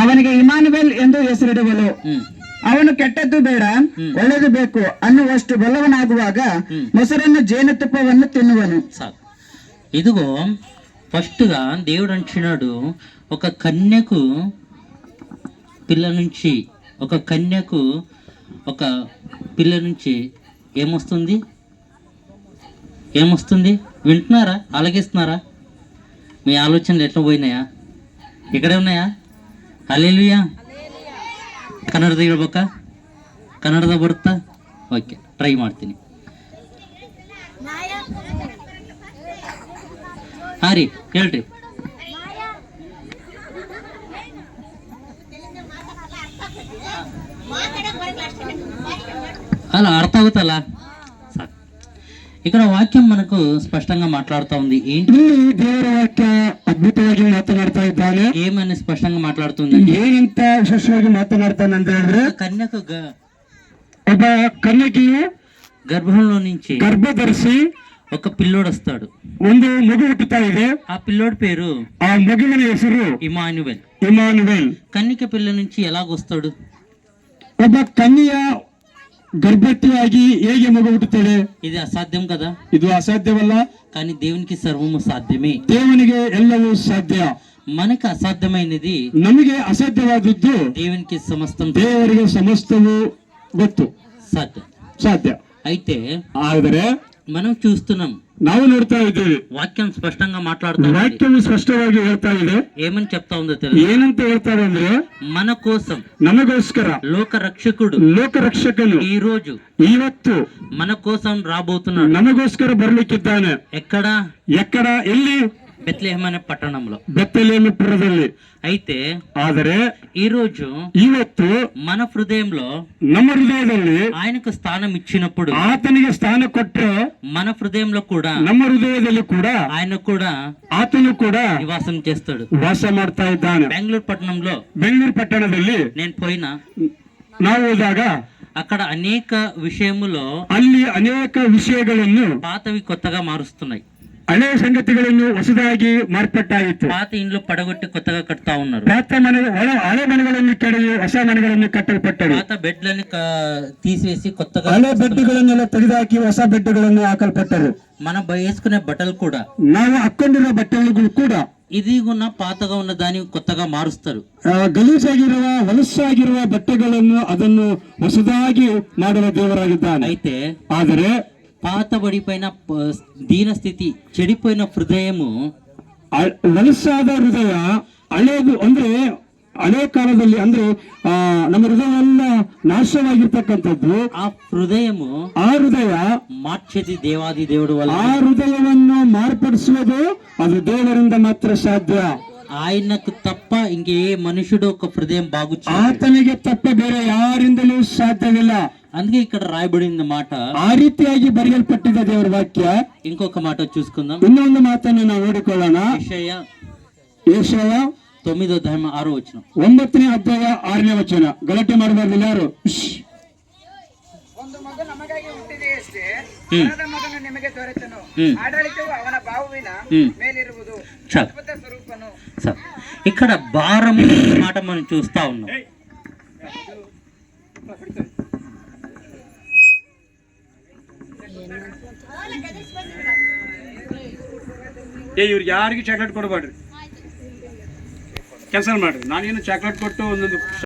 ಅವನಿಗೆ ಇಮಾನುವೆಲ್ ಎಂದು ಹೆಸರಿಡುವಳು. ಅವನು ಕೆಟ್ಟದ್ದು ಬೇಡ ಒಳ್ಳೆಯದು ಬೇಕು ಅನ್ನುವಷ್ಟು ಬಲ್ಲವನಾಗುವಾಗ ಮೊಸರನ್ನು జేనుతుప్పವನ್ನು తిన్నువను. ఇదిగో ఫస్ట్గా దేవుడు అంటున్నాడు, ఒక కన్యకు పిల్ల నుంచి ఏమొస్తుంది వింటున్నారా? ఆలకిస్తున్నారా? మీ ఆలోచనలు ఎట్లా పోయినాయా? ఇక్కడే ఉన్నాయా? హల్లెలూಯಾ. ಕನ್ನಡದ ಹೇಳ್ಬೇಕಾ? ಕನ್ನಡದ ಬರುತ್ತಾ? ಓಕೆ, ಟ್ರೈ ಮಾಡ್ತೀನಿ. ಹಾಂ ರೀ, ಹೇಳ್ರಿ. అలా అర్థం అవుతాలా? ఇక్కడ వాక్యం మనకు స్పష్టంగా మాట్లాడుతూ ఉంది. ఏంటి దేవుడి వాక్య అద్భుతವಾಗಿ ಮಾತನಾಡ್ತಾ ಇದ್ದಾನೆ. ఏమని స్పష్టంగా మాట్లాడుతుంది? ಏನಂತ ವಿಶೇಷವಾಗಿ ಮಾತನಾಡ್ತಾನಂತ ಹೇಳಿದ್ರೆ, కన్యకు ಒಬ್ಬ ಕನ್ಯಕೆಯು గర్భంలో నుంచి ಗರ್ಭ ಧರಿಸಿ ఒక పిల్లోడు వస్తాడు. ಒಂದು ಮಗು ಹುಟ್ಟುತ್ತಾ ಇದೆ. ఆ పిల్లోడి పేరు, ఆ మగుವಿನ ಹೆಸರು ఇమానువేల్. ಇಮಾನುವೆಲ್. కన్యక పిల్ల నుంచి ఎలాగొస్తాడు? ಒಬ್ಬ ಕನ್ಯೆಯ గర్భవతిಯಾಗಿ ಹೇಗೆ ಮಗು ಹುಟ್ಟುತ್ತದೆ? ఇది అసాధ్యం కదా? ಇದು ಅಸಾಧ್ಯವಲ್ಲ. కానీ దేవునికి సర్వము సాధ్యమే. దేవుನಿಗೆ ಎಲ್ಲವೂ ಸಾಧ್ಯ. మనకు అసాధ్యమైనది, ನಮಗೆ ಅಸಾಧ್ಯವಾದದ್ದು దేవునికి సమస్తం, ದೇವರಿಗೆ ಸಮಸ್ತವು ಗೊತ್ತು, ಸಾಧ್ಯ. అయితే ಆದರೆ మనం చూస్తున్నాం, ನಾವು ನೋಡ್ತಾ ಇದ್ದೇವೆ, వాక్యం స్పష్టంగా మాట్లాడుతుంది. ವಾಕ್ಯವು ಸ್ಪಷ್ಟವಾಗಿ ಹೇಳ್ತಾ ಇದೆ. ఏమని చెప్తా ఉందో తెలుసు? ಏನಂತ ಹೇಳ್ತಾರೆ ಅಂದ್ರೆ, మన కోసం, ನಮಗೋಸ್ಕರ లోక రక్షకుడు, ಲೋಕರಕ್ಷಕನು ఈ రోజు ಇವತ್ತು మన కోసం రాబోతున్నాడు. ನಮಗೋಸ್ಕರ ಬರ್ಲಿಕ್ಕಿದ್ದಾನೆ. ఎక్కడ? ಎಲ್ಲಿ? బెత్లెహేమ్ అనే పట్టణంలో, ಬೆತ್ತಲೆಹೇಮ್ ಪುರದಲ್ಲಿ. అయితే ಆದರೆ ఈ రోజు ಇವತ್ತು మన హృదయంలో, ನಮ್ಮ ಹೃದಯದಲ್ಲಿ ఆయనకు స్థానం ఇచ్చినప్పుడు, ಆತನಿಗೆ ಸ್ಥಾನ ಕೊಟ್ಟರೆ మన హృదయంలో కూడా, ನಮ್ಮ ಹೃದಯದಲ್ಲಿ ಕೂಡ ఆయన కూడా ಆತನು ಕೂಡ నివాసం చేస్తాడు, ವಾಸ ಮಾಡ್ತಾ ಇದ್ದಾನೆ. బెంగళూరు పట్టణంలో, ಬೆಂಗಳೂರು ಪಟ್ಟಣದಲ್ಲಿ నేను పోయినా, ನಾವು ಹೋದಾಗ అక్కడ అనేక విషయములో ಅಲ್ಲಿ ಅನೇಕ ವಿಷಯಗಳನ್ನು, పాతవి కొత్తగా మారుస్తున్నాయి. ಹಳೆ ಸಂಗತಿಗಳನ್ನು ಹೊಸದಾಗಿ ಮಾರ್ಪಟ್ಟಾಗಿತ್ತು. పాత ఇండ్లు పడగొట్టి కొత్తగా కడతా ఉన్నారు. ಹಳೆ ಮನೆಗಳನ್ನು ಕೆಡವಿ ಹೊಸ ಮನೆಗಳನ್ನು ಕಟ್ಟಲ್ಪಟ್ಟರು. పాత బెడ్లని తీసేసి కొత్తగా ಹಳೆ ಬೆಡ್ಗಳನ್ನೆಲ್ಲ ತೆಗೆದುಹಾಕಿ ಹೊಸ ಬೆಡ್ಗಳನ್ನು ಹಾಕಲ್ಪಟ್ಟರು. మనం వేసుకునే బట్టలు కూడా, ನಾವು ಹಾಕೊಂಡಿರುವ ಬಟ್ಟೆಗಳು ಕೂಡ ఇది ఉన్న పాతగా ఉన్న దాన్ని కొత్తగా మారుస్తారు. ಗಲೀಜಾಗಿರುವ ಹೊಲಸಾಗಿರುವ ಬಟ್ಟೆಗಳನ್ನು ಅದನ್ನು ಹೊಸದಾಗಿ ಮಾಡುವ ದೇವರಾಗಿದ್ದಾನೆ. అయితే ಆದರೆ పాత పడిపోయిన దీన స్థితి, చెడిపోయిన హృదయము, ಹೊಲಸಾದ ಹೃದಯ, ಹಳೆಯದು ಅಂದ್ರೆ ಹಳೆ ಕಾಲದಲ್ಲಿ ಅಂದ್ರೆ ನಮ್ಮ ಹೃದಯವೆಲ್ಲ ನಾಶವಾಗಿರ್ತಕ್ಕಂಥದ್ದು. ఆ హృదయ మార్చేది దేవాది దేవుడు వల్ల. ಆ ಹೃದಯವನ್ನು ಮಾರ್ಪಡಿಸುವುದು ಅದು ದೇವರಿಂದ ಮಾತ್ರ ಸಾಧ್ಯ. ఆయనకు తప్ప ఇంకే మనుషుడు ఒక హృదయం బాగు చేయలేడు. ಆತನಿಗೆ ತಪ್ಪ ಬೇರೆ ಯಾರಿಂದಲೂ ಸಾಧ್ಯವಿಲ್ಲ. అందుకే ఇక్కడ రాయబడిన మాట, ಆ ರೀತಿಯಾಗಿ ಬರೆಯಲ್ಪಟ್ಟಿದೆ ದೇವರ ವಾಕ್ಯ. ఇంకొక మాట చూసుకుందాం. ಇನ್ನೊಂದು ಮಾತನ್ನು ನಾವು ನೋಡಿಕೊಳ್ಳೋಣ. ಯೆಶಾಯ 9వ అధ్యాయం 6వ వచనం. 9ನೇ ಅಧ್ಯಾಯ 6ನೇ ವಚನ. ಗಲಾಟೆ ಮಾಡಬಾರ್ದು ಯಾರು. ಒಂದು ಮಗ ನಮಗಾಗಿ ಹುಟ್ಟಿದೆಯಷ್ಟೇ, ಮಗನು ನಿಮಗೆ ದೊರೆತನು, ಆಡಳಿತವು ಅವನ ಬಾಹುವಿನ ಮೇಲಿರುವುದು, ಅದ್ಭುತ ಸ್ವರೂಪನು. ఇక్కడ భారం మాట మనం చూస్తా ఉన్నాం. ಇವ್ರಿಗೆ ಯಾರಿಗೆ ಚಾಕ್ಲೇಟ್ ಕೊಡಬೇಡ್ರಿ, ಕ್ಯಾನ್ಸಲ್ ಮಾಡ್ರಿ. ನಾನೇನು ಚಾಕ್ಲೇಟ್ ಕೊಟ್ಟು ಒಂದೊಂದು